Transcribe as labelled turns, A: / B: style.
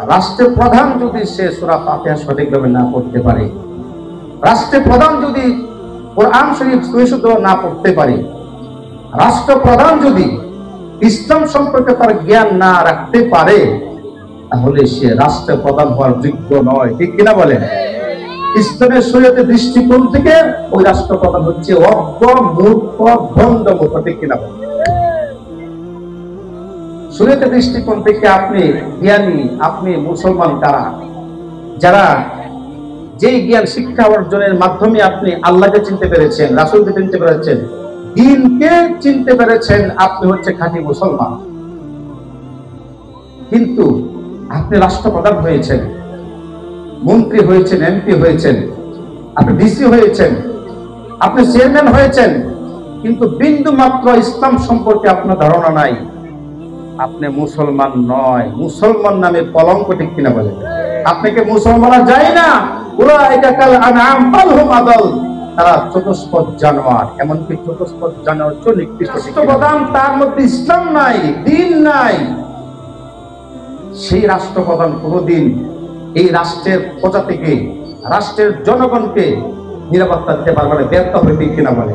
A: রাষ্ট্রের প্রধান যদি সে সূরা ফাতিহা সঠিকভাবে না পড়তে পারে, রাষ্ট্রের প্রধান যদি কোরআন শরীফ শুদ্ধ না পড়তে পারে, রাষ্ট্রপ্রধান যদি ইসলাম সম্পর্কে তার জ্ঞান না রাখতে পারে, তাহলে সে রাষ্ট্রপ্রধান হওয়ার যোগ্য নয়। ঠিক কিনা বলেন? ইসলামের শরীয়তের দৃষ্টিকোণ থেকে ওই রাষ্ট্রপ্রধান হচ্ছে অজ্ঞ, মূর্খ, ভণ্ড মূর্খ। ঠিক কিনা বলেন? শরীয়তের দৃষ্টিকোণ থেকে আপনি জ্ঞানী, আপনি মুসলমান কারা? যারা যেই জ্ঞান শিক্ষা অর্জনের মাধ্যমে আপনি আল্লাহকে চিনতে পেরেছেন, রাসূলকে চিনতে পেরেছেন, দ্বীনকে চিনতে পেরেছেন, আপনি হচ্ছে খাঁটি মুসলমান। কিন্তু আপনি রাষ্ট্রপ্রধান হয়েছেন, মন্ত্রী হয়েছেন, এমপি হয়েছেন, আপনি ডিসি হয়েছেন, আপনি চেয়ারম্যান হয়েছেন, কিন্তু বিন্দু মাত্র ইসলাম সম্পর্কে আপনার ধারণা নাই, আপনি মুসলমান নয়। মুসলমান নামে কলঙ্ক। ঠিক কিনা বলেন? আপনাকে মুসলমানরা যায় না, উলাইকা কাল আনআম বাল হুম আদাল, তারা চতুষ্পদ জানোয়ার। এমনকি চতুষ্পদ জানোয়ার চেয়ে নিকৃষ্ট। রাষ্ট্রপ্রধান, তার মধ্যে ইসলাম নাই, দ্বীন নাই, সেই রাষ্ট্রপ্রধান কোনোদিন এই রাষ্ট্রের প্রজা থেকে, রাষ্ট্রের জনগণকে নিরাপত্তা দিতে পারবে না, ব্যর্থ হবে। ঠিক কিনা বলে?